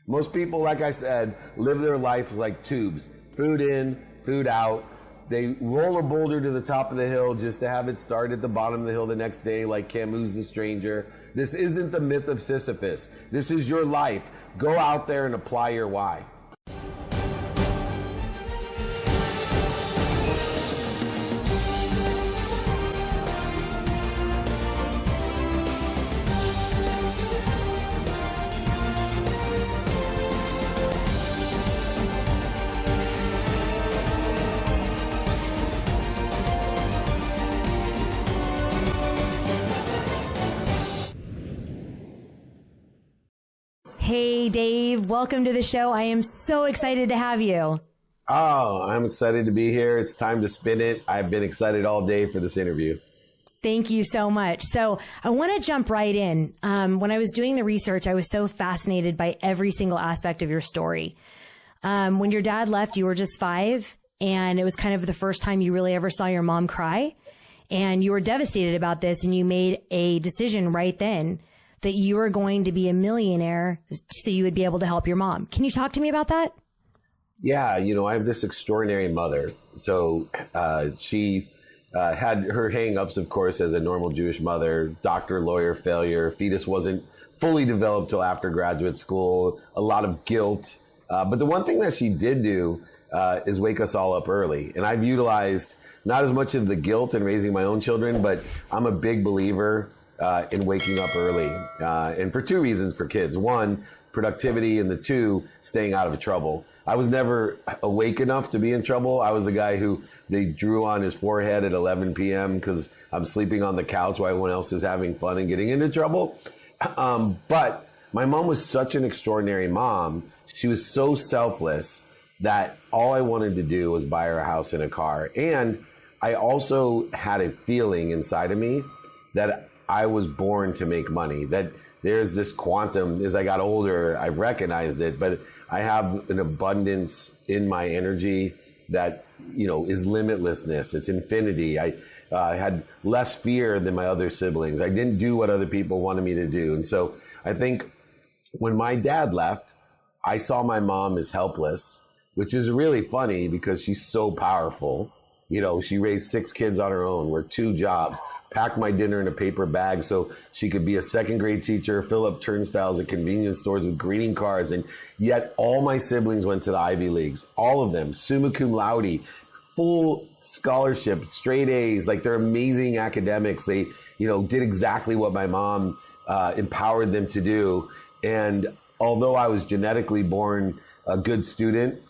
Most people, like I said, live their life like tubes. Food in, food out. They roll a boulder to the top of the hill just to have it start at the bottom of the hill the next day like Camus' The Stranger. This isn't the myth of Sisyphus. This is your life. Go out there and apply your why. Hey, Dave, welcome to the show. I am so excited to have you. Oh, I'm excited to be here. It's time to spin it. I've been excited all day for this interview. Thank you so much. So I want to jump right in. When I was doing the research, I was so fascinated by every single aspect of your story. When your dad left, you were just 5, and it was kind of the first time you really ever saw your mom cry. And you were devastated about this, and you made a decision right then that you were going to be a millionaire so you would be able to help your mom. Can you talk to me about that? Yeah, I have this extraordinary mother. So she had her hang-ups, of course, as a normal Jewish mother, doctor, lawyer, failure. Fetus wasn't fully developed till after graduate school, a lot of guilt. But the one thing that she did do is wake us all up early. And I've utilized not as much of the guilt in raising my own children, but I'm a big believer in waking up early, and for 2 reasons for kids. 1, productivity, and the 2, staying out of trouble. I was never awake enough to be in trouble. I was the guy who they drew on his forehead at 11 p.m. because I'm sleeping on the couch while everyone else is having fun and getting into trouble. But my mom was such an extraordinary mom. She was so selfless that all I wanted to do was buy her a house and a car. And I also had a feeling inside of me that I was born to make money, that there's this quantum. As I got older, I've recognized it, but I have an abundance in my energy that, is limitlessness. It's infinity. I had less fear than my other siblings. I didn't do what other people wanted me to do. And so I think when my dad left, I saw my mom as helpless, which is really funny because she's so powerful. She raised 6 kids on her own, worked 2 jobs, packed my dinner in a paper bag so she could be a 2nd grade teacher, fill up turnstiles at convenience stores with greeting cards. And yet all my siblings went to the Ivy Leagues, all of them, summa cum laude, full scholarship, straight A's, like they're amazing academics. They, did exactly what my mom empowered them to do. And although I was genetically born a good student,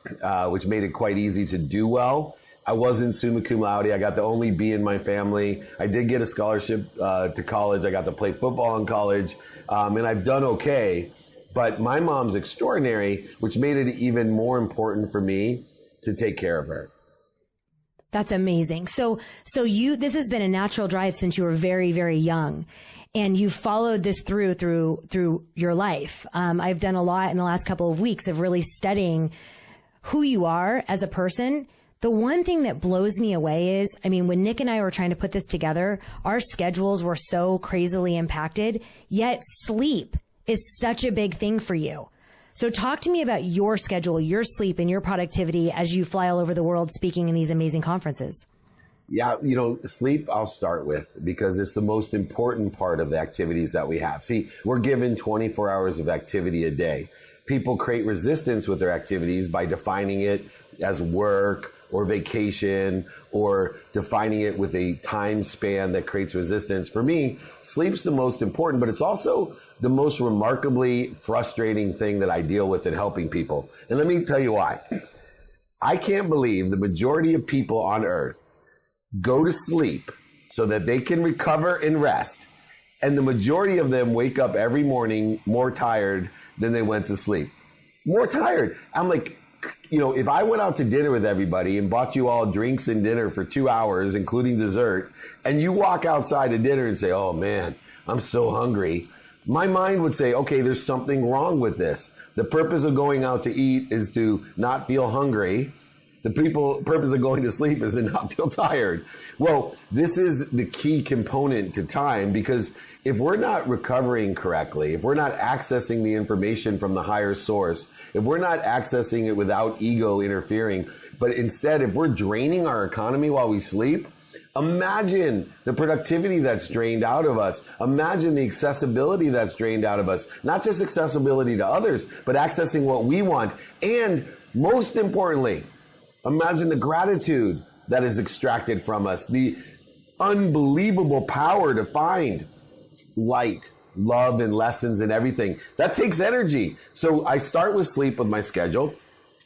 which made it quite easy to do well, I wasn't summa cum laude. I got the only B in my family. I did get a scholarship to college. I got to play football in college, and I've done okay. But my mom's extraordinary, which made it even more important for me to take care of her. That's amazing. So this has been a natural drive since you were very, very young, and you followed this through your life. I've done a lot in the last couple of weeks of really studying who you are as a person. The one thing that blows me away is, when Nick and I were trying to put this together, our schedules were so crazily impacted, yet sleep is such a big thing for you. So talk to me about your schedule, your sleep, and your productivity as you fly all over the world speaking in these amazing conferences. Yeah, sleep I'll start with because it's the most important part of the activities that we have. See, we're given 24 hours of activity a day. People create resistance with their activities by defining it as work or vacation, or defining it with a time span that creates resistance. For me, sleep's the most important, but it's also the most remarkably frustrating thing that I deal with in helping people. And let me tell you why. I can't believe the majority of people on earth go to sleep so that they can recover and rest. And the majority of them wake up every morning more tired than they went to sleep. More tired. I'm like, if I went out to dinner with everybody and bought you all drinks and dinner for 2 hours, including dessert, and you walk outside of dinner and say, oh man, I'm so hungry, my mind would say, okay, there's something wrong with this. The purpose of going out to eat is to not feel hungry. The purpose of going to sleep is to not feel tired. Well, this is the key component to time, because if we're not recovering correctly, if we're not accessing the information from the higher source, if we're not accessing it without ego interfering, but instead, if we're draining our economy while we sleep, imagine the productivity that's drained out of us. Imagine the accessibility that's drained out of us. Not just accessibility to others, but accessing what we want. And most importantly, imagine the gratitude that is extracted from us, the unbelievable power to find light, love, and lessons and everything. That takes energy. So I start with sleep with my schedule.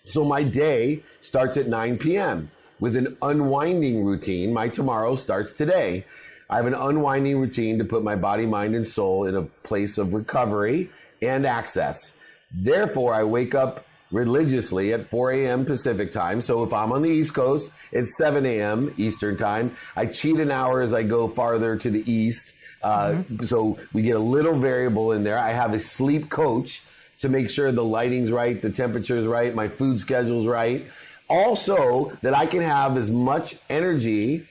So my day starts at 9 p.m. with an unwinding routine. My tomorrow starts today. I have an unwinding routine to put my body, mind, and soul in a place of recovery and access. Therefore, I wake up religiously at 4 a.m. Pacific time. So if I'm on the East Coast, it's 7 a.m. Eastern time. I cheat an hour as I go farther to the East. So we get a little variable in there. I have a sleep coach to make sure the lighting's right, the temperature's right, my food schedule's right. Also, that I can have as much energy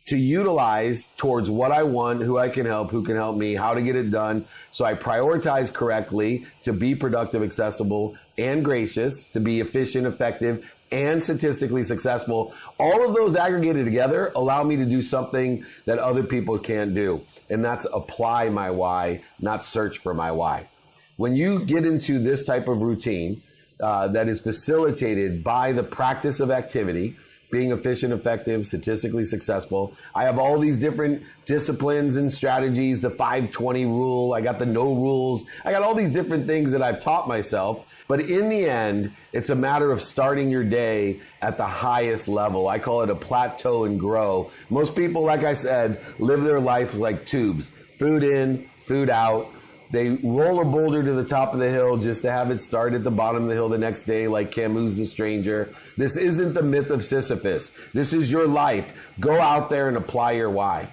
to utilize towards what I want, who I can help, who can help me, how to get it done. So I prioritize correctly to be productive, accessible, and gracious, to be efficient, effective, and statistically successful. All of those aggregated together allow me to do something that other people can't do. And that's apply my why, not search for my why. When you get into this type of routine that is facilitated by the practice of activity, being efficient, effective, statistically successful. I have all these different disciplines and strategies, the 5-20 rule. I got the no rules. I got all these different things that I've taught myself. But in the end, it's a matter of starting your day at the highest level. I call it a plateau and grow. Most people, like I said, live their life like tubes. Food in, food out. They roll a boulder to the top of the hill just to have it start at the bottom of the hill the next day, like Camus' The Stranger. This isn't the myth of Sisyphus. This is your life. Go out there and apply your why.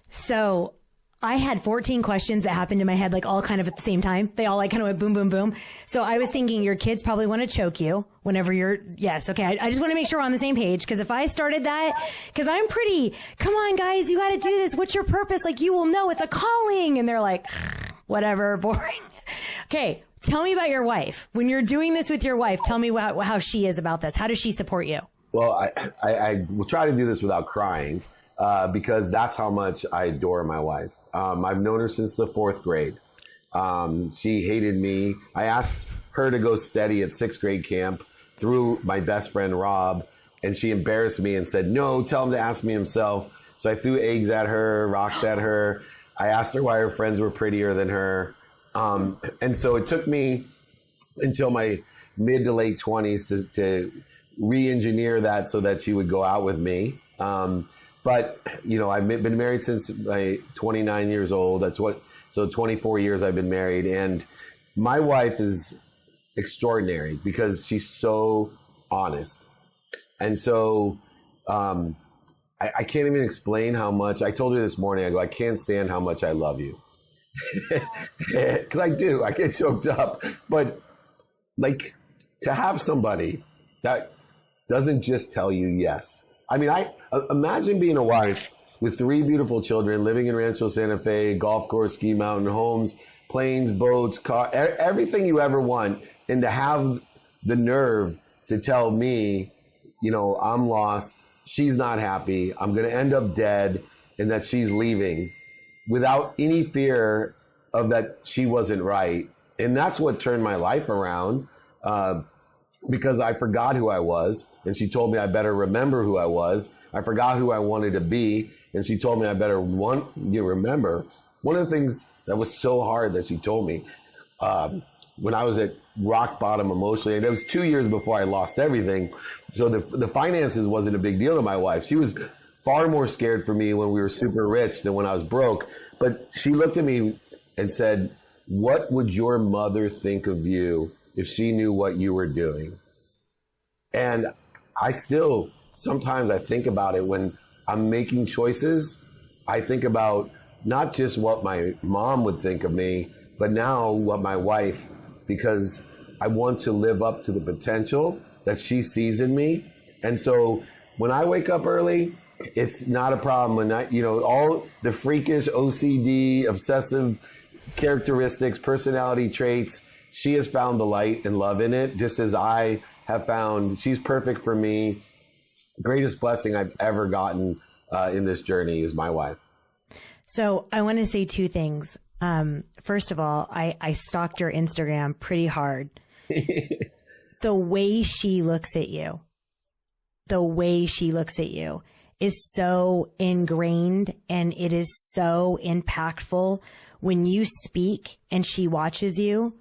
So I had 14 questions that happened in my head, like all kind of at the same time. They all like kind of went boom, boom, boom. So I was thinking your kids probably want to choke you whenever you're, yes. Okay. I just want to make sure we're on the same page. Cause if I started that, cause I'm pretty, come on guys, you got to do this. What's your purpose? Like you will know it's a calling. And they're like, whatever, boring. Okay. Tell me about your wife. When you're doing this with your wife, tell me how she is about this. How does she support you? Well, I will try to do this without crying, because that's how much I adore my wife. I've known her since the 4th grade. She hated me. I asked her to go steady at 6th grade camp through my best friend, Rob, and she embarrassed me and said, no, tell him to ask me himself. So I threw eggs at her, rocks at her. I asked her why her friends were prettier than her. And so it took me until my mid to late 20s to re-engineer that so that she would go out with me. But, you know, I've been married since I'm 29 years old. That's what, so 24 years I've been married. And my wife is extraordinary because she's so honest. And so I can't even explain how much, I told her this morning, I go, I can't stand how much I love you. Because I do, I get choked up. But like to have somebody that doesn't just tell you yes. I mean, I imagine being a wife with 3 beautiful children, living in Rancho Santa Fe, golf course, ski mountain, homes, planes, boats, car, everything you ever want. And to have the nerve to tell me, you know, I'm lost, she's not happy, I'm going to end up dead, and that she's leaving without any fear of that she wasn't right. And that's what turned my life around. Because I forgot who I was, and she told me I better remember who I was. I forgot who I wanted to be, and she told me I better remember. One of the things that was so hard that she told me when I was at rock bottom emotionally, and it was 2 years before I lost everything, so the finances wasn't a big deal to my wife. She was far more scared for me when we were super rich than when I was broke. But she looked at me and said, what would your mother think of you if she knew what you were doing? And I still, sometimes I think about it when I'm making choices. I think about not just what my mom would think of me, but now what my wife, because I want to live up to the potential that she sees in me. And so when I wake up early, it's not a problem. When I, all the freakish OCD, obsessive characteristics, personality traits, she has found the light and love in it, just as I have found she's perfect for me. Greatest blessing I've ever gotten in this journey is my wife. So I want to say two things. First of all, I stalked your Instagram pretty hard. The way she looks at you, is so ingrained, and it is so impactful when you speak and she watches you.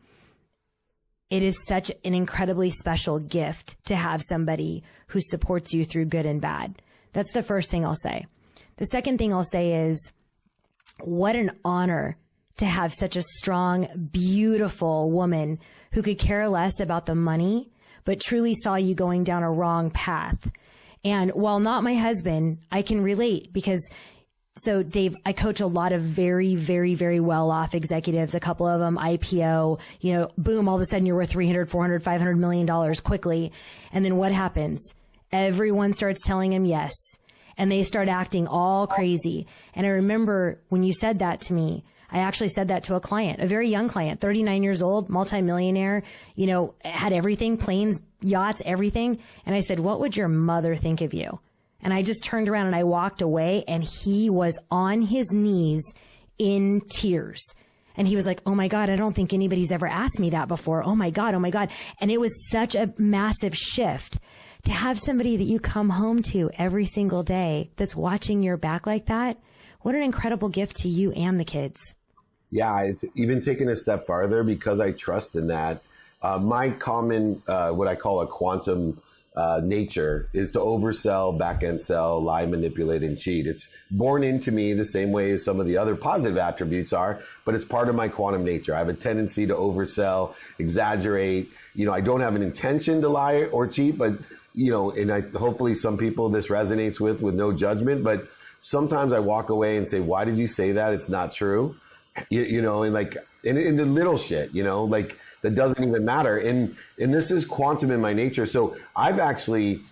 It is such an incredibly special gift to have somebody who supports you through good and bad. That's the first thing I'll say. The second thing I'll say is, what an honor to have such a strong, beautiful woman who could care less about the money, but truly saw you going down a wrong path. And while not my husband, I can relate because, so Dave, I coach a lot of very, very, very well-off executives, a couple of them IPO, boom, all of a sudden you're worth $300, $400, $500 million quickly. And then what happens? Everyone starts telling them yes. And they start acting all crazy. And I remember when you said that to me, I actually said that to a client, a very young client, 39 years old, multimillionaire, had everything, planes, yachts, everything. And I said, what would your mother think of you? And I just turned around and I walked away, and he was on his knees in tears. And he was like, oh my God, I don't think anybody's ever asked me that before. Oh my God. Oh my God. And it was such a massive shift to have somebody that you come home to every single day that's watching your back like that. What an incredible gift to you and the kids. Yeah, it's even taken a step farther because I trust in that. My common, what I call a quantum nature is to oversell, back-end sell, lie, manipulate, and cheat. It's born into me the same way as some of the other positive attributes are, but it's part of my quantum nature. I have a tendency to oversell, exaggerate. I don't have an intention to lie or cheat, but, and hopefully some people this resonates with no judgment, but sometimes I walk away and say, why did you say that? It's not true. And like in the little shit, that doesn't even matter. And this is quantum in my nature. So I've actually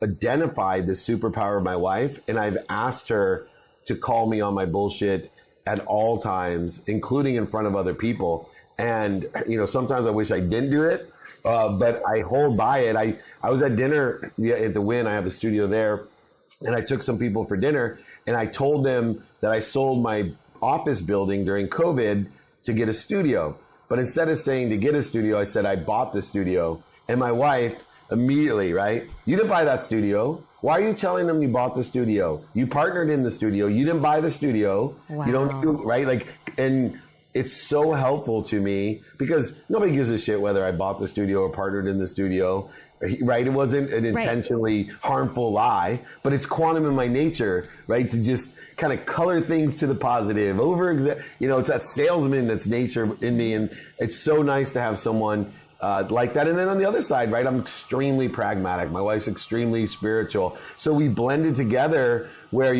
identified the superpower of my wife, and I've asked her to call me on my bullshit at all times, including in front of other people. And, sometimes I wish I didn't do it, but I hold by it. I was at dinner at the Wynn. I have a studio there, and I took some people for dinner, and I told them that I sold my office building during COVID to get a studio. But instead of saying to get a studio, I said I bought the studio. And my wife immediately, right? You didn't buy that studio. Why are you telling them you bought the studio? You partnered in the studio. You didn't buy the studio. Wow. You don't do, right? And it's so helpful to me because nobody gives a shit whether I bought the studio or partnered in the studio. Right? It wasn't an intentionally harmful lie, but it's quantum in my nature, right? To just kind of color things to the positive, it's that salesman that's nature in me. And it's so nice to have someone like that. And then on the other side, right? I'm extremely pragmatic. My wife's extremely spiritual. So we blended together where,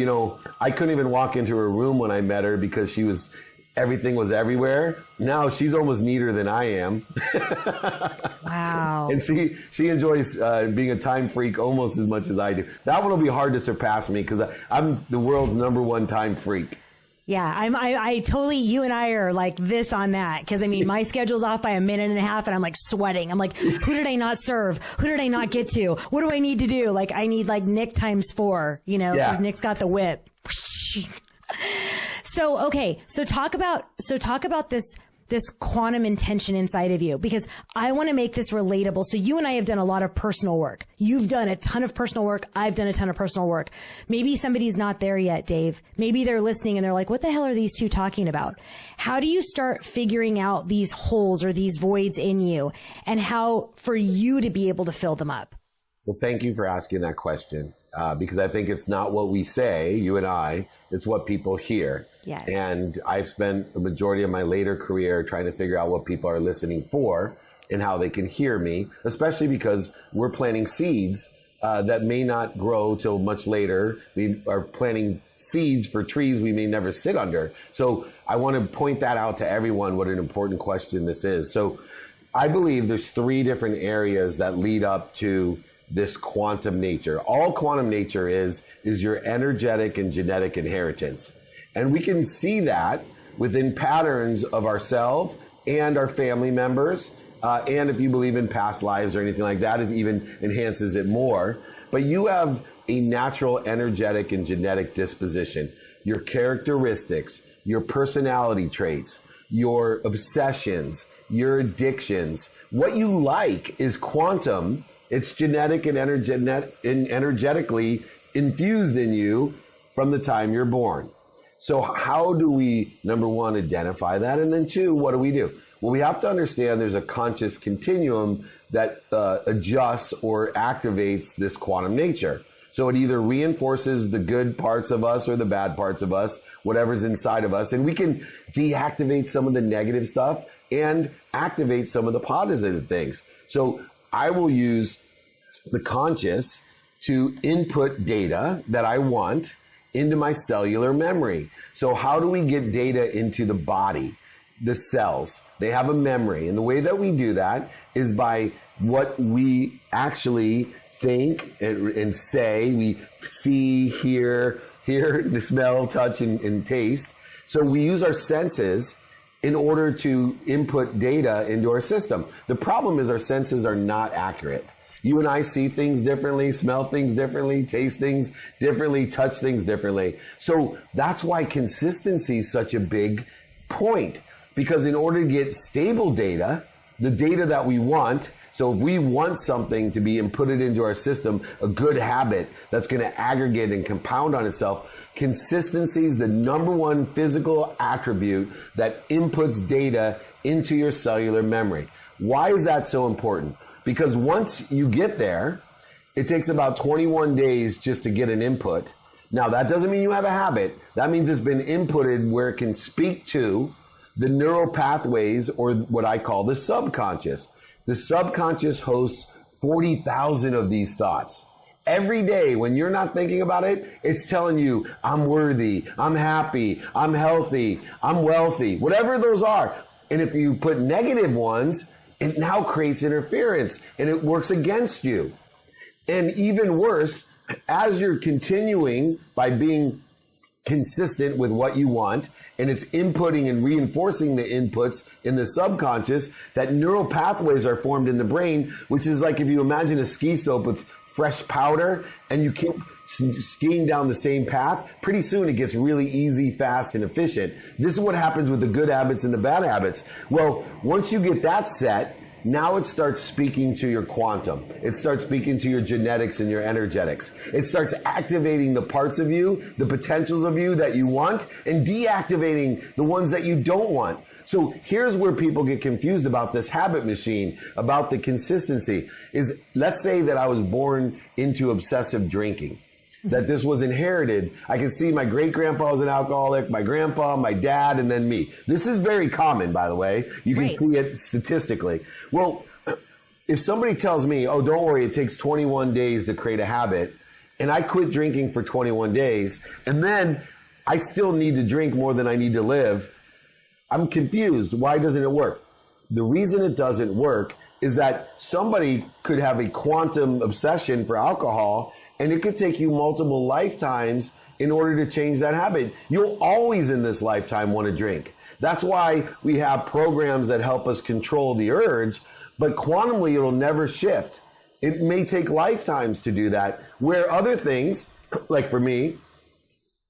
I couldn't even walk into her room when I met her because everything was everywhere. Now she's almost neater than I am. Wow. And she enjoys being a time freak almost as much as I do. That one will be hard to surpass me because I'm the world's #1 time freak. Yeah, I totally, you and I are like this on that. Cause my schedule's off by a minute and a half and I'm like sweating. I'm like, who did I not serve? Who did I not get to? What do I need to do? Like I need like Nick ×4, cause Nick's got the whip. So, okay. So talk about this quantum intention inside of you, because I want to make this relatable. So you and I have done a lot of personal work. You've done a ton of personal work. I've done a ton of personal work. Maybe somebody's not there yet, Dave. Maybe they're listening and they're like, what the hell are these two talking about? How do you start figuring out these holes or these voids in you and how for you to be able to fill them up? Well, thank you for asking that question. Because I think it's not what we say, you and I, it's what people hear. Yes. And I've spent the majority of my later career trying to figure out what people are listening for and how they can hear me, especially because we're planting seeds that may not grow till much later. We are planting seeds for trees we may never sit under. So I want to point that out to everyone, what an important question this is. So I believe there's 3 different areas that lead up to this quantum nature. All quantum nature is your energetic and genetic inheritance. And we can see that within patterns of ourselves and our family members. And if you believe in past lives or anything like that, it even enhances it more. But you have a natural energetic and genetic disposition. Your characteristics, your personality traits, your obsessions, your addictions. What you like is quantum. It's genetic and energetically infused in you from the time you're born. So how do we, number 1, identify that? And then 2, what do? Well, we have to understand there's a conscious continuum that adjusts or activates this quantum nature. So it either reinforces the good parts of us or the bad parts of us, whatever's inside of us. And we can deactivate some of the negative stuff and activate some of the positive things. So I will use the conscious to input data that I want into my cellular memory. So how do we get data into the body? The cells, they have a memory. And the way that we do that is by what we actually think and say. We see, hear, smell, touch, and taste. So we use our senses in order to input data into our system. The problem is our senses are not accurate. You and I see things differently, smell things differently, taste things differently, touch things differently. So that's why consistency is such a big point. Because in order to get stable data, the data that we want, so if we want something to be inputted into our system, a good habit that's going to aggregate and compound on itself, consistency is the number 1 physical attribute that inputs data into your cellular memory. Why is that so important? Because once you get there, it takes about 21 days just to get an input. Now, that doesn't mean you have a habit. That means it's been inputted where it can speak to the neural pathways, or what I call the subconscious. The subconscious hosts 40,000 of these thoughts. Every day when you're not thinking about it, it's telling you, I'm worthy, I'm happy, I'm healthy, I'm wealthy, whatever those are. And if you put negative ones, it now creates interference and it works against you. And even worse, as you're continuing by being consistent with what you want, and it's inputting and reinforcing the inputs in the subconscious, that neural pathways are formed in the brain, which is like if you imagine a ski slope with fresh powder and you keep skiing down the same path, pretty soon it gets really easy, fast, and efficient. This is what happens with the good habits and the bad habits. Well, once you get that set, now it starts speaking to your quantum. It starts speaking to your genetics and your energetics. It starts activating the parts of you, the potentials of you that you want, and deactivating the ones that you don't want. So here's where people get confused about this habit machine, about the consistency, is let's say that I was born into obsessive drinking, that this was inherited. I can see my great-grandpa was an alcoholic, my grandpa, my dad, and then me. This is very common, by the way. You can see it statistically. Well, if somebody tells me, oh, don't worry, it takes 21 days to create a habit, and I quit drinking for 21 days, and then I still need to drink more than I need to live, I'm confused. Why doesn't it work? The reason it doesn't work is that somebody could have a quantum obsession for alcohol, and it could take you multiple lifetimes in order to change that habit. You'll always in this lifetime want to drink. That's why we have programs that help us control the urge, but quantumly it'll never shift. It may take lifetimes to do that, where other things, like for me,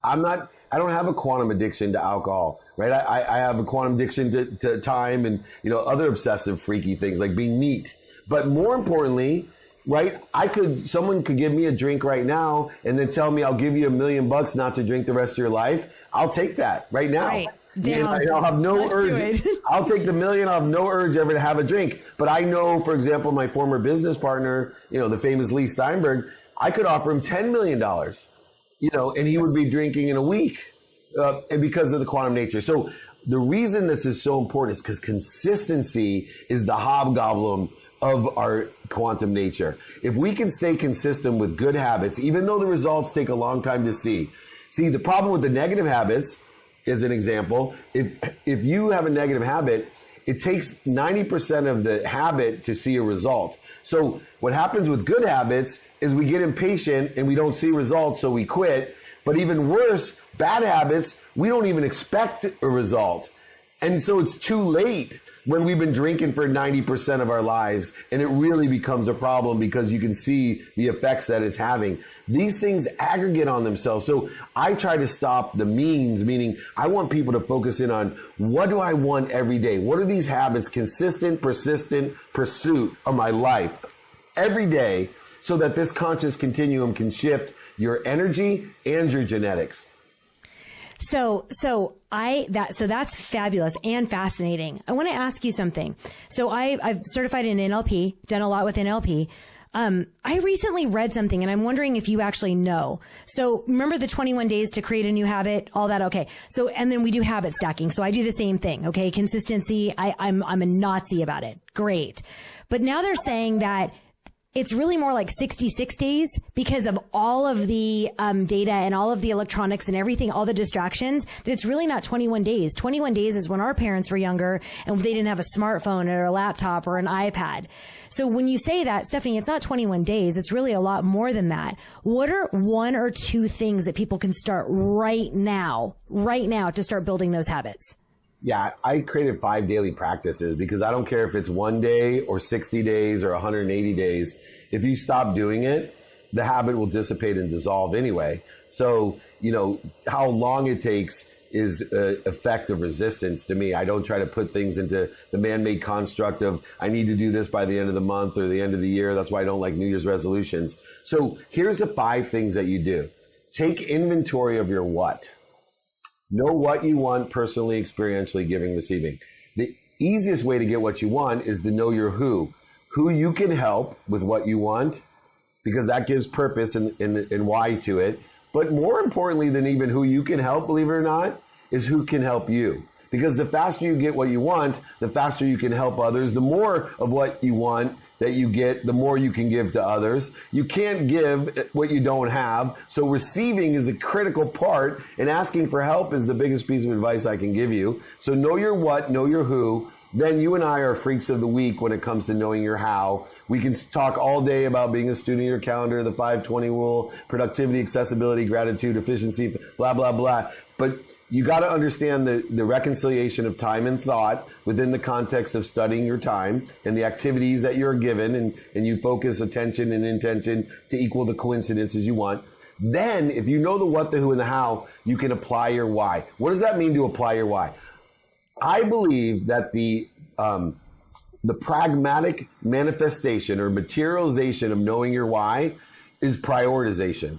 I don't have a quantum addiction to alcohol, right? I have a quantum addiction to time and, other obsessive freaky things like being neat. But more importantly, right, someone could give me a drink right now and then tell me I'll give you $1 million not to drink the rest of your life. I'll take that right now. Right. Down. I'll have no urge. I'll take the $1 million. I'll have no urge ever to have a drink. But I know, for example, my former business partner, the famous Lee Steinberg, I could offer him $10 million, and he would be drinking in a week and because of the quantum nature. So the reason this is so important is because consistency is the hobgoblin of our quantum nature. If we can stay consistent with good habits, even though the results take a long time to see. See, the problem with the negative habits is an example. If you have a negative habit it takes 90% of the habit to see a result. So what happens with good habits is we get impatient and we don't see results, so we quit. But even worse, bad habits, we don't even expect a result. And so it's too late when we've been drinking for 90% of our lives, and it really becomes a problem because you can see the effects that it's having. These things aggregate on themselves. So I try to stop the means, meaning I want people to focus in on what do I want every day? What are these habits, consistent, persistent pursuit of my life every day, so that this conscious continuum can shift your energy and your genetics. So that's fabulous and fascinating. I want to ask you something. So I've certified in NLP, done a lot with NLP. I recently read something and I'm wondering if you actually know. So remember the 21 days to create a new habit, all that. Okay. So, and then we do habit stacking. So I do the same thing. Okay. Consistency. I'm a Nazi about it. Great. But now they're saying that it's really more like 66 days because of all of the data and all of the electronics and everything, all the distractions, that it's really not 21 days. 21 days is when our parents were younger and they didn't have a smartphone or a laptop or an iPad. So when you say that, Stephynie, it's not 21 days. It's really a lot more than that. What are one or two things that people can start right now to start building those habits? Yeah, I created 5 daily practices because I don't care if it's 1 day or 60 days or 180 days. If you stop doing it, the habit will dissipate and dissolve anyway. So, how long it takes is an effect of resistance to me. I don't try to put things into the man-made construct of I need to do this by the end of the month or the end of the year. That's why I don't like New Year's resolutions. So here's the 5 things that you do. Take inventory of your what. Know what you want personally, experientially, giving, receiving. The easiest way to get what you want is to know your who you can help with what you want, because that gives purpose and why to it. But more importantly than even who you can help, believe it or not, is who can help you. Because the faster you get what you want, the faster you can help others. The more of what you want that you get, the more you can give to others. You can't give what you don't have. So receiving is a critical part, and asking for help is the biggest piece of advice I can give you. So know your what, know your who. Then you and I are freaks of the week when it comes to knowing your how. We can talk all day about being a student of your calendar, the 5-20 rule, productivity, accessibility, gratitude, efficiency, blah, blah, blah. But you got to understand the reconciliation of time and thought within the context of studying your time and the activities that you're given, and you focus attention and intention to equal the coincidences you want. Then, if you know the what, the who, and the how, you can apply your why. What does that mean to apply your why? I believe that the pragmatic manifestation or materialization of knowing your why is prioritization.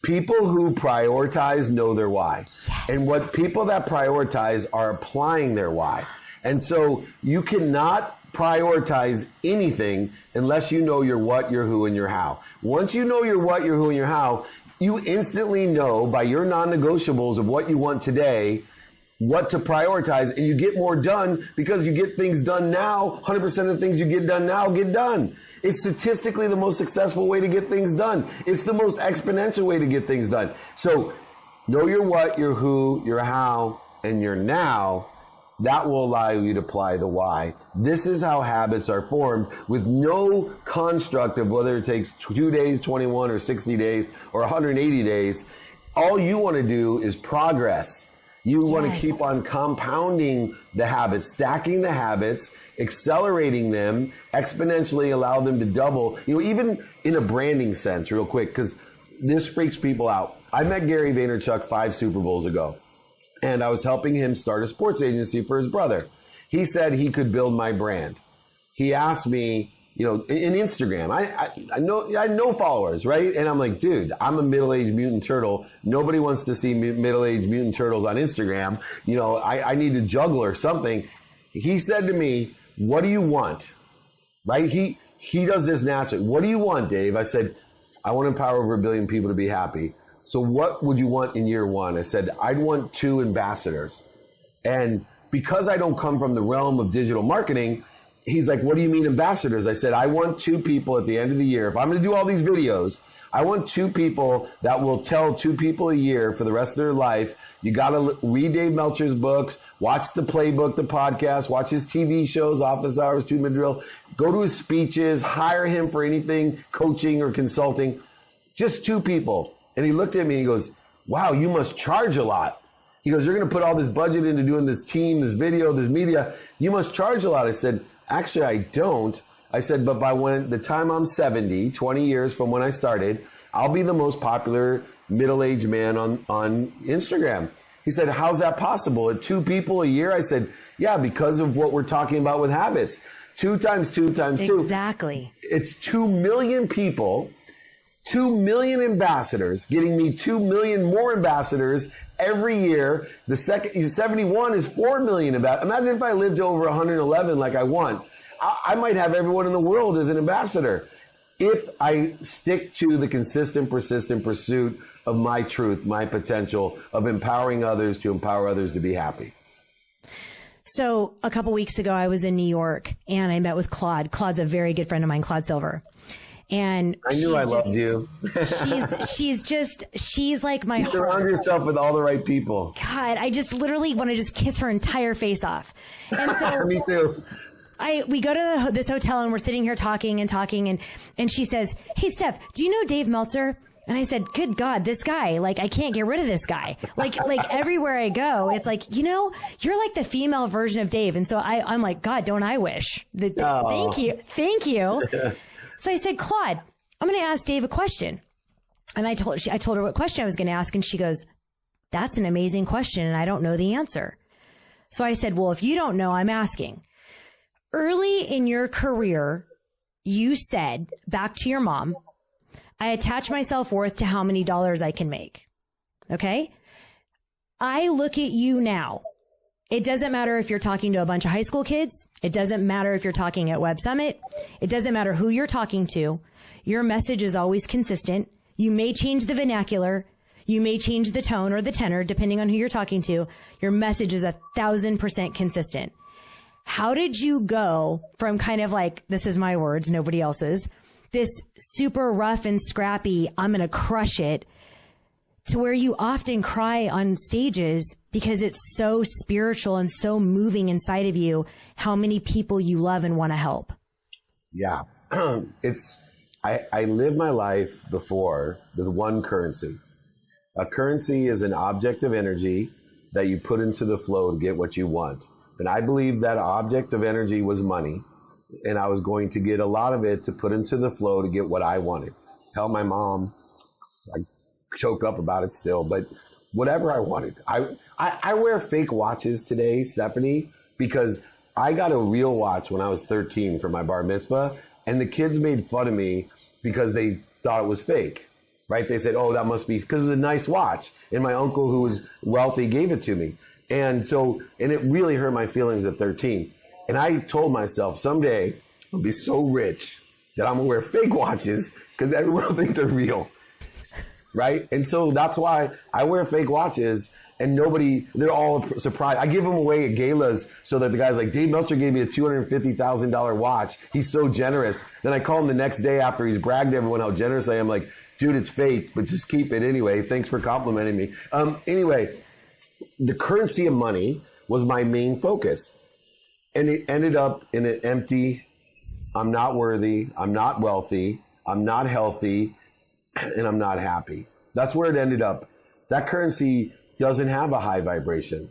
People who prioritize know their why. Yes. And what people that prioritize are applying their why. And so you cannot prioritize anything unless you know your what, your who, and your how. Once you know your what, your who, and your how, you instantly know by your non-negotiables of what you want today, what to prioritize, and you get more done because you get things done now. 100% of the things you get done now get done. It's statistically the most successful way to get things done. It's the most exponential way to get things done. So know your what, your who, your how, and your now. That will allow you to apply the why. This is how habits are formed, with no construct of whether it takes 2 days, 21 or 60 days or 180 days. All you want to do is progress. You want to keep on compounding the habits, stacking the habits, accelerating them, exponentially allow them to double. Even in a branding sense, real quick, because this freaks people out. I met Gary Vaynerchuk 5 Super Bowls ago, and I was helping him start a sports agency for his brother. He said he could build my brand. He asked me, in Instagram, I had no followers, right? And I'm like, dude, I'm a middle-aged mutant turtle. Nobody wants to see middle-aged mutant turtles on Instagram. I need to juggle or something. He said to me, what do you want? Right? He does this naturally. What do you want, Dave? I said, I want to empower over 1 billion people to be happy. So what would you want in year 1? I said, I'd want 2 ambassadors. And because I don't come from the realm of digital marketing, he's like, what do you mean ambassadors? I said, I want 2 people at the end of the year. If I'm going to do all these videos, I want two people that will tell two people a year for the rest of their life. You got to read Dave Meltzer's books, watch the Playbook, the podcast, watch his TV shows, Office Hours, 2 Minute Drill, go to his speeches, hire him for anything, coaching or consulting. Just two people. And he looked at me and he goes, wow, you must charge a lot. He goes, you're going to put all this budget into doing this team, this video, this media. You must charge a lot. I said, actually, I don't. I said, but by the time I'm 70, 20 years from when I started, I'll be the most popular middle-aged man on Instagram. He said, how's that possible? At two people a year? I said, yeah, because of what we're talking about with habits. 2 times 2 times 2. Exactly. It's 2 million people, 2 million ambassadors, getting me 2 million more ambassadors every year. The second 71 is 4 million. Imagine if I lived to over 111 like I want. I might have everyone in the world as an ambassador if I stick to the consistent, persistent pursuit of my truth, my potential of empowering others to empower others to be happy. So a couple weeks ago, I was in New York and I met with Claude. Claude's a very good friend of mine, Claude Silver. And I knew I loved you. she's like my heart. Surround yourself with all the right people. God, I just literally want to just kiss her entire face off. And so me too. We go to this hotel and we're sitting here talking, and she says, hey, Steph, do you know Dave Meltzer? And I said, good God, this guy, like, I can't get rid of this guy. Like everywhere I go, it's like, you're like the female version of Dave. And so I'm like, God, don't I wish that, thank you. So I said, Claude, I'm going to ask Dave a question. And I told her what question I was going to ask. And she goes, that's an amazing question. And I don't know the answer. So I said, well, if you don't know, I'm asking. Early in your career, you said back to your mom, I attach my self-worth to how many dollars I can make. Okay? I look at you now. It doesn't matter if you're talking to a bunch of high school kids. It doesn't matter if you're talking at Web Summit. It doesn't matter who you're talking to. Your message is always consistent. You may change the vernacular. You may change the tone or the tenor depending on who you're talking to. Your message is 1,000% consistent. How did you go from kind of like, this is my words, nobody else's, this super rough and scrappy, I'm going to crush it, to where you often cry on stages because it's so spiritual and so moving inside of you, how many people you love and want to help? Yeah. I lived my life before with one currency. A currency is an object of energy that you put into the flow to get what you want. And I believed that object of energy was money, and I was going to get a lot of it to put into the flow to get what I wanted. Tell my mom, I choke up about it still, but whatever I wanted. I wear fake watches today, Stephynie, because I got a real watch when I was 13 for my bar mitzvah, and the kids made fun of me because they thought it was fake, right? They said, oh, that must be, because it was a nice watch, and my uncle who was wealthy gave it to me. And it really hurt my feelings at 13. And I told myself someday I'll be so rich that I'm gonna wear fake watches because everyone will think they're real, right? And so that's why I wear fake watches, and they're all surprised. I give them away at galas so that the guy's like, Dave Meltzer gave me a $250,000 watch. He's so generous. Then I call him the next day after he's bragged to everyone how generous I am. Like, dude, it's fake, but just keep it anyway. Thanks for complimenting me. Anyway, the currency of money was my main focus. And it ended up in an empty, I'm not worthy, I'm not wealthy, I'm not healthy, and I'm not happy. That's where it ended up. That currency doesn't have a high vibration.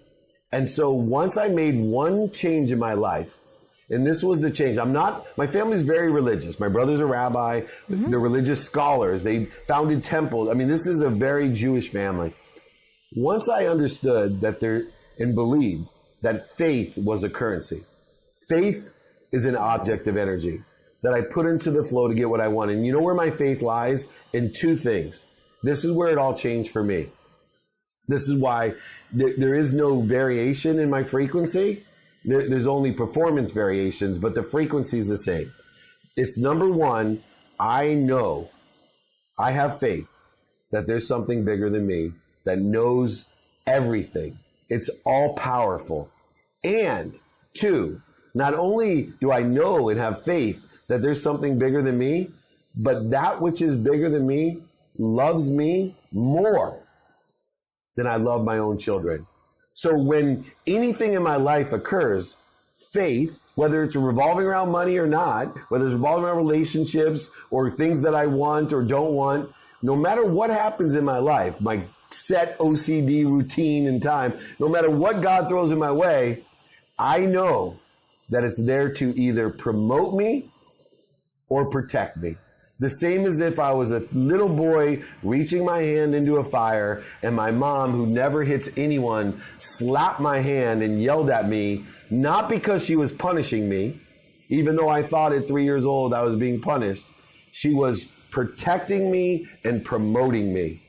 And so once I made one change in my life, and this was the change. My family's very religious. My brother's a rabbi. Mm-hmm. They're religious scholars. They founded temples. I mean, this is a very Jewish family. Once I understood and believed that faith was a currency. Faith is an object of energy that I put into the flow to get what I want. And you know where my faith lies? In two things. This is where it all changed for me. This is why there is no variation in my frequency. There's only performance variations, but the frequency is the same. It's number one, I know, I have faith that there's something bigger than me that knows everything. It's all powerful. And two, not only do I know and have faith that there's something bigger than me, but that which is bigger than me loves me more than I love my own children. So when anything in my life occurs, faith, whether it's revolving around money or not, whether it's revolving around relationships or things that I want or don't want, no matter what happens in my life, my set OCD routine and time, no matter what God throws in my way, I know that it's there to either promote me or protect me. The same as if I was a little boy reaching my hand into a fire and my mom, who never hits anyone, slapped my hand and yelled at me, not because she was punishing me, even though I thought at 3 years old I was being punished. She was protecting me and promoting me.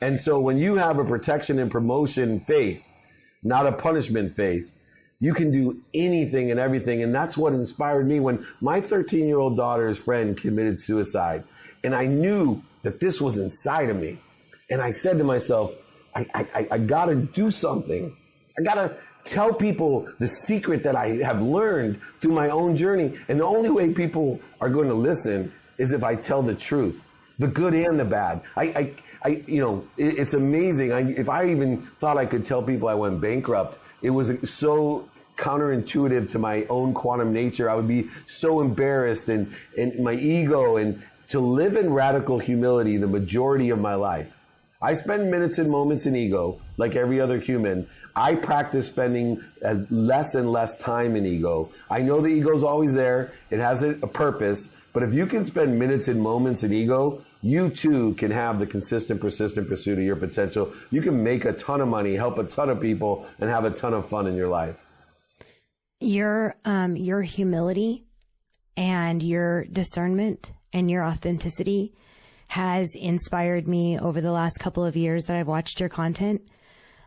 And so when you have a protection and promotion faith, not a punishment faith, you can do anything and everything. And that's what inspired me when my 13-year-old daughter's friend committed suicide. And I knew that this was inside of me. And I said to myself, I got to do something. I got to tell people the secret that I have learned through my own journey. And the only way people are going to listen is if I tell the truth, the good and the bad. It's amazing. If I even thought I could tell people I went bankrupt, it was so counterintuitive to my own quantum nature. I would be so embarrassed and my ego, and to live in radical humility the majority of my life. I spend minutes and moments in ego like every other human. I practice spending less and less time in ego. I know the ego's always there. It has a purpose. But if you can spend minutes and moments in ego, you too can have the consistent, persistent pursuit of your potential. You can make a ton of money, help a ton of people, and have a ton of fun in your life. Your humility and your discernment and your authenticity has inspired me over the last couple of years that I've watched your content.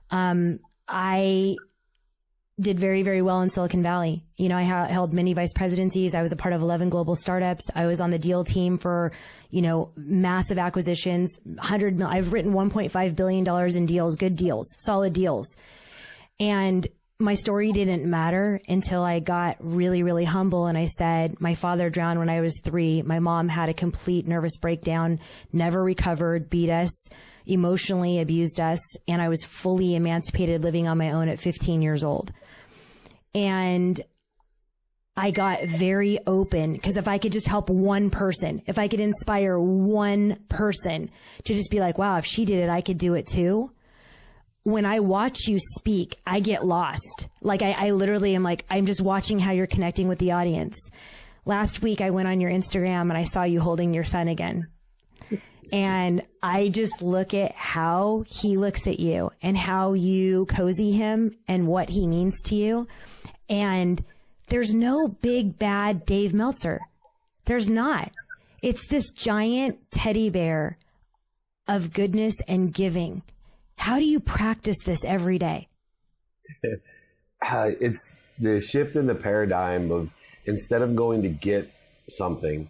I did very, very well in Silicon Valley. You know, I held many vice presidencies. I was a part of 11 global startups. I was on the deal team for, massive acquisitions. I've written $1.5 billion in deals, good deals, solid deals. And my story didn't matter until I got really, really humble. And I said, my father drowned when I was 3. My mom had a complete nervous breakdown, never recovered, beat us, emotionally abused us. And I was fully emancipated, living on my own at 15 years old. And I got very open, because if I could just help one person, if I could inspire one person to just be like, wow, if she did it, I could do it too. When I watch you speak, I get lost. Like I literally am like, I'm just watching how you're connecting with the audience. Last week, I went on your Instagram and I saw you holding your son again. And I just look at how he looks at you and how you cozy him and what he means to you. And there's no big bad Dave Meltzer. There's not. It's this giant teddy bear of goodness and giving. How do you practice this every day? It's the shift in the paradigm of, instead of going to get something,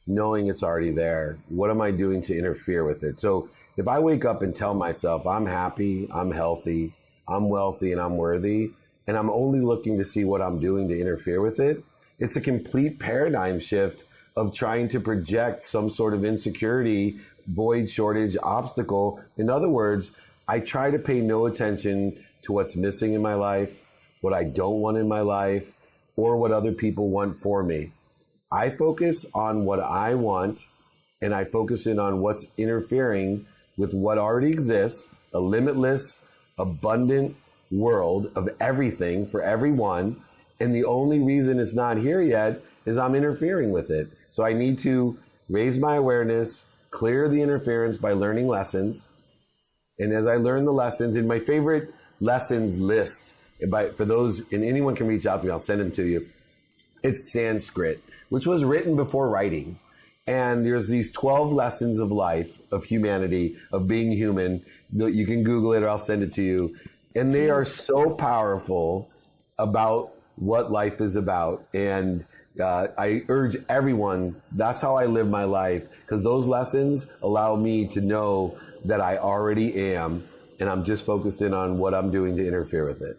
knowing it's already there, what am I doing to interfere with it? So if I wake up and tell myself I'm happy, I'm healthy, I'm wealthy, and I'm worthy, and I'm only looking to see what I'm doing to interfere with it, it's a complete paradigm shift of trying to project some sort of insecurity, void, shortage, obstacle. In other words, I try to pay no attention to what's missing in my life, what I don't want in my life, or what other people want for me. I focus on what I want, and I focus in on what's interfering with what already exists, a limitless, abundant world of everything for everyone. And the only reason it's not here yet is I'm interfering with it. So I need to raise my awareness, clear the interference by learning lessons. And as I learn the lessons, in my favorite lessons list, for those, and anyone can reach out to me, I'll send them to you. It's Sanskrit, which was written before writing. And there's these 12 lessons of life, of humanity, of being human. You can Google it or I'll send it to you. And they are so powerful about what life is about. And I urge everyone, that's how I live my life, because those lessons allow me to know that I already am, and I'm just focused in on what I'm doing to interfere with it.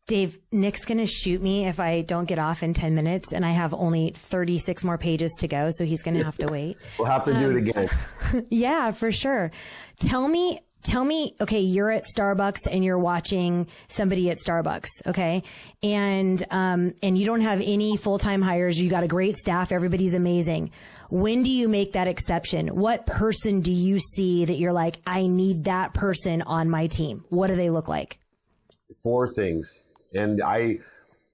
Dave, Nick's going to shoot me if I don't get off in 10 minutes, and I have only 36 more pages to go, so he's going to have to wait. We'll have to do it again. Yeah, for sure. Tell me, okay, you're at Starbucks and you're watching somebody at Starbucks, okay? And you don't have any full-time hires. You got a great staff. Everybody's amazing. When do you make that exception? What person do you see that you're like, I need that person on my team? What do they look like? 4 things. And I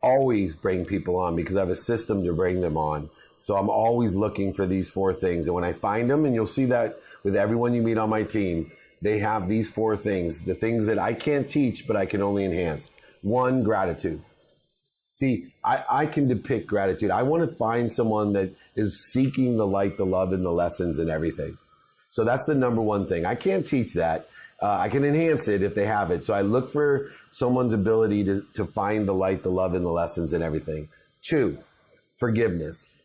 always bring people on because I have a system to bring them on. So I'm always looking for these 4 things. And when I find them, and you'll see that with everyone you meet on my team, they have these 4 things, the things that I can't teach, but I can only enhance. 1, gratitude. See, I can depict gratitude. I want to find someone that is seeking the light, the love, and the lessons and everything. So that's the number 1 thing. I can't teach that. I can enhance it if they have it. So I look for someone's ability to find the light, the love, and the lessons and everything. 2, forgiveness.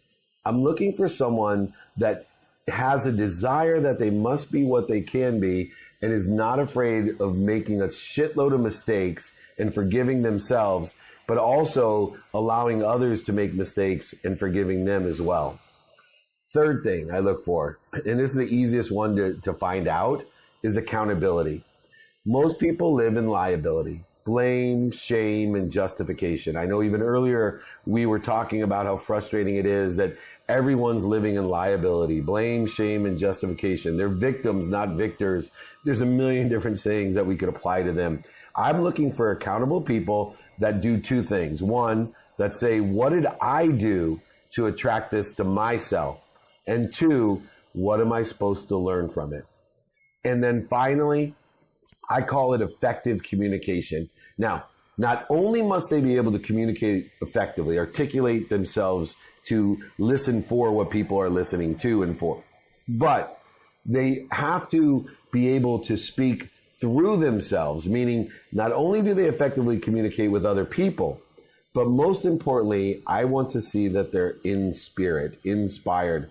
I'm looking for someone that has a desire that they must be what they can be and is not afraid of making a shitload of mistakes and forgiving themselves, but also allowing others to make mistakes and forgiving them as well. 3rd thing I look for, and this is the easiest one to find out, is accountability. Most people live in liability, blame, shame, and justification. I know even earlier we were talking about how frustrating it is that everyone's living in liability, blame, shame, and justification. They're victims, not victors. There's a million different sayings that we could apply to them. I'm looking for accountable people that do 2 things. 1, that say, what did I do to attract this to myself? And 2, what am I supposed to learn from it? And then finally, I call it effective communication. Now, not only must they be able to communicate effectively, articulate themselves to listen for what people are listening to and for, but they have to be able to speak through themselves, meaning not only do they effectively communicate with other people, but most importantly, I want to see that they're in spirit, inspired,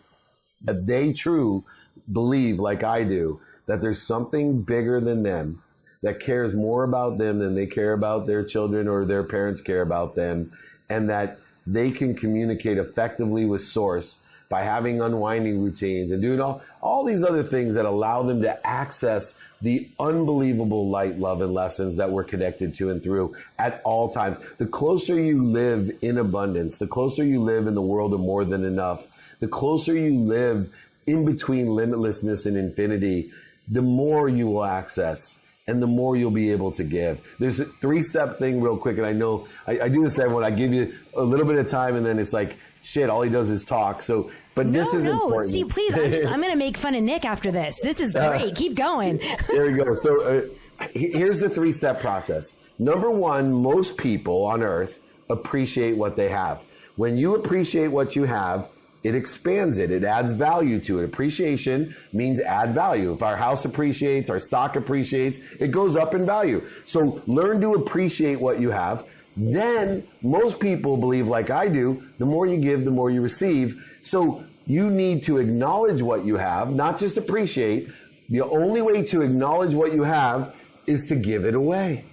that they truly believe, like I do, that there's something bigger than them that cares more about them than they care about their children or their parents care about them, and that they can communicate effectively with Source by having unwinding routines and doing all these other things that allow them to access the unbelievable light, love, and lessons that we're connected to and through at all times. The closer you live in abundance, the closer you live in the world of more than enough, the closer you live in between limitlessness and infinity, the more you will access and the more you'll be able to give. There's a 3-step thing real quick, and I know I do this to everyone. I give you a little bit of time, and then it's like, shit, all he does is talk. So, but this is important. See, please, I'm going to make fun of Nick after this. This is great. Keep going. There we go. So here's the 3-step process. Number 1, most people on earth appreciate what they have. When you appreciate what you have, it expands it. It adds value to it. Appreciation means add value. If our house appreciates, our stock appreciates, it goes up in value. So learn to appreciate what you have. Then most people believe, like I do, the more you give, the more you receive. So you need to acknowledge what you have, not just appreciate. The only way to acknowledge what you have is to give it away.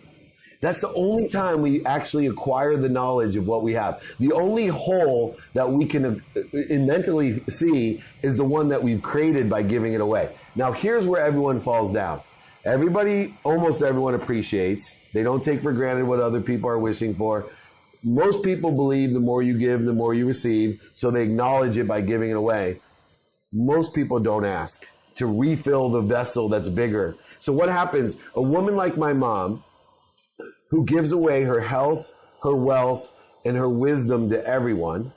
That's the only time we actually acquire the knowledge of what we have. The only hole that we can mentally see is the one that we've created by giving it away. Now, here's where everyone falls down. Almost everyone appreciates. They don't take for granted what other people are wishing for. Most people believe the more you give, the more you receive, so they acknowledge it by giving it away. Most people don't ask to refill the vessel that's bigger. So what happens? A woman like my mom, who gives away her health, her wealth, and her wisdom to everyone,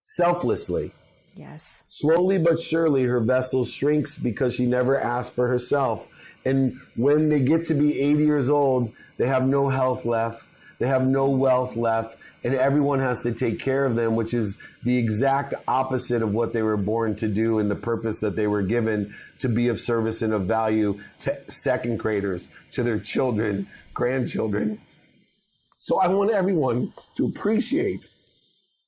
selflessly. Yes. Slowly but surely, her vessel shrinks because she never asked for herself. And when they get to be 80 years old, they have no health left, they have no wealth left, and everyone has to take care of them, which is the exact opposite of what they were born to do and the purpose that they were given to be of service and of value to second graders, to their children, grandchildren. So I want everyone to appreciate,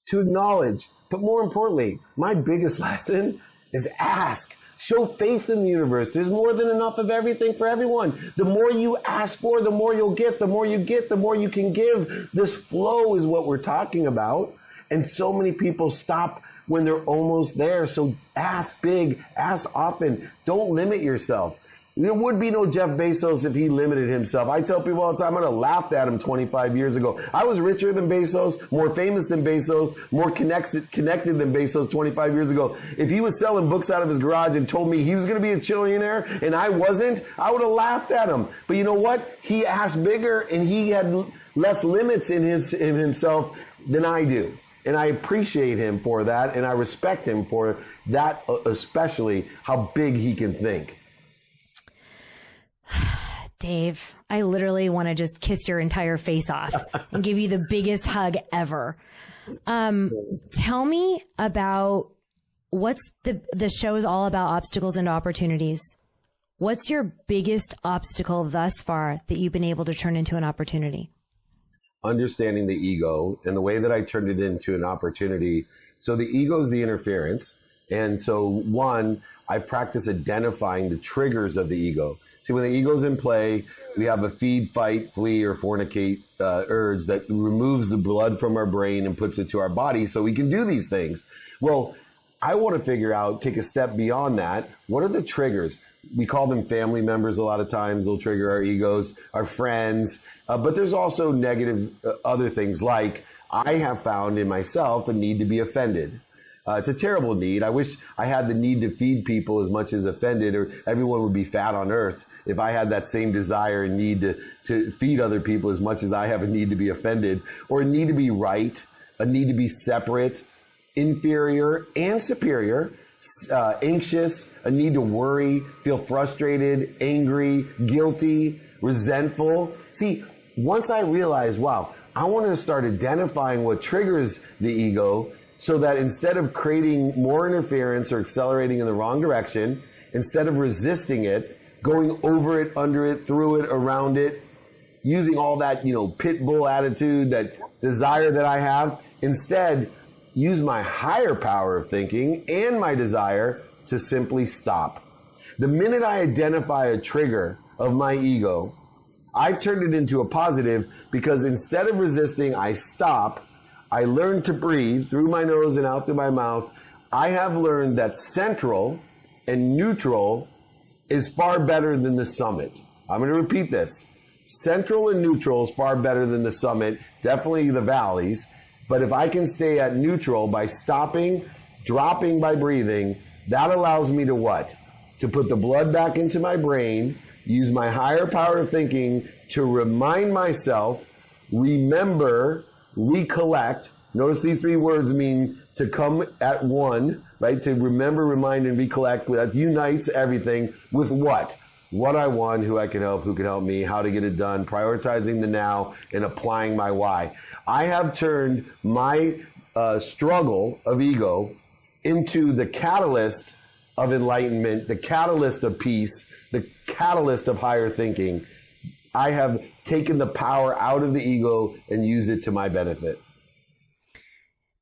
to acknowledge, but more importantly, my biggest lesson is ask. Show faith in the universe. There's more than enough of everything for everyone. The more you ask for, the more you'll get. The more you get, the more you can give. This flow is what we're talking about. And so many people stop when they're almost there. So ask big, ask often. Don't limit yourself. There would be no Jeff Bezos if he limited himself. I tell people all the time, I would have laughed at him 25 years ago. I was richer than Bezos, more famous than Bezos, more connected than Bezos 25 years ago. If he was selling books out of his garage and told me he was going to be a trillionaire and I wasn't, I would have laughed at him. But you know what? He asked bigger and he had less limits in himself than I do. And I appreciate him for that, and I respect him for that, especially how big he can think. Dave, I literally want to just kiss your entire face off and give you the biggest hug ever. Tell me about what's the show is all about, obstacles and opportunities. What's your biggest obstacle thus far that you've been able to turn into an opportunity? Understanding the ego, and the way that I turned it into an opportunity. So the ego is the interference. And so one, I practice identifying the triggers of the ego. See, when the ego's in play, we have a feed, fight, flee, or fornicate urge that removes the blood from our brain and puts it to our body so we can do these things. Well, I want to figure out, take a step beyond that. What are the triggers? We call them family members a lot of times. They'll trigger our egos, our friends. But there's also negative other things, like I have found in myself a need to be offended. It's a terrible need. I wish I had the need to feed people as much as offended, or everyone would be fat on earth if I had that same desire and need to feed other people as much as I have a need to be offended, or a need to be right, a need to be separate, inferior and superior, anxious, a need to worry, feel frustrated, angry, guilty, resentful. See, once I realized, wow, I want to start identifying what triggers the ego, so that instead of creating more interference or accelerating in the wrong direction, instead of resisting it, going over it, under it, through it, around it, using all that, pit bull attitude, that desire that I have, instead use my higher power of thinking and my desire to simply stop. The minute I identify a trigger of my ego, I've turned it into a positive, because instead of resisting, I stop. I learn to breathe through my nose and out through my mouth. I have learned that central and neutral is far better than the summit. I'm going to repeat this. Central and neutral is far better than the summit, definitely the valleys. But if I can stay at neutral by stopping, dropping by breathing, that allows me to what? To put the blood back into my brain, use my higher power of thinking to remind myself, remember, recollect. Notice these three words mean to come at one, right? To remember, remind, and recollect. That unites everything with what? What I want, who I can help, who can help me, how to get it done, prioritizing the now, and applying my why. I have turned my struggle of ego into the catalyst of enlightenment, the catalyst of peace, the catalyst of higher thinking. I have taken the power out of the ego and used it to my benefit.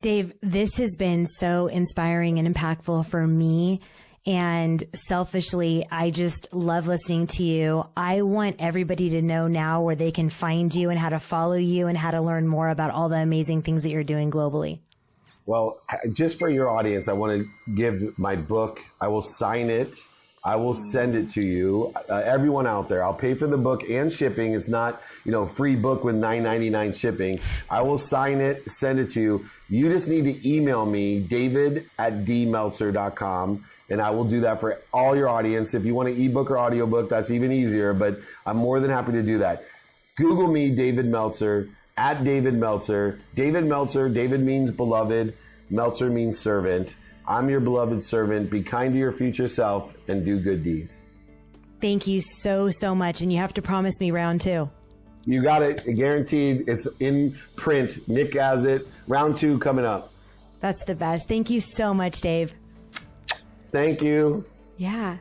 Dave, this has been so inspiring and impactful for me. And selfishly, I just love listening to you. I want everybody to know now where they can find you and how to follow you and how to learn more about all the amazing things that you're doing globally. Well, just for your audience, I want to give my book. I will sign it. I will send it to you. Everyone out there, I'll pay for the book and shipping. It's not, free book with $9.99 shipping. I will sign it, send it to you. You just need to email me, david@dmeltzer.com. And I will do that for all your audience. If you want an ebook or audiobook, that's even easier, but I'm more than happy to do that. Google me, David Meltzer, @David Meltzer. David Meltzer, David means beloved, Meltzer means servant. I'm your beloved servant. Be kind to your future self and do good deeds. Thank you so, so much. And you have to promise me round 2. You got it. Guaranteed. It's in print. Nick has it. Round 2 coming up. That's the best. Thank you so much, Dave. Thank you. Yeah.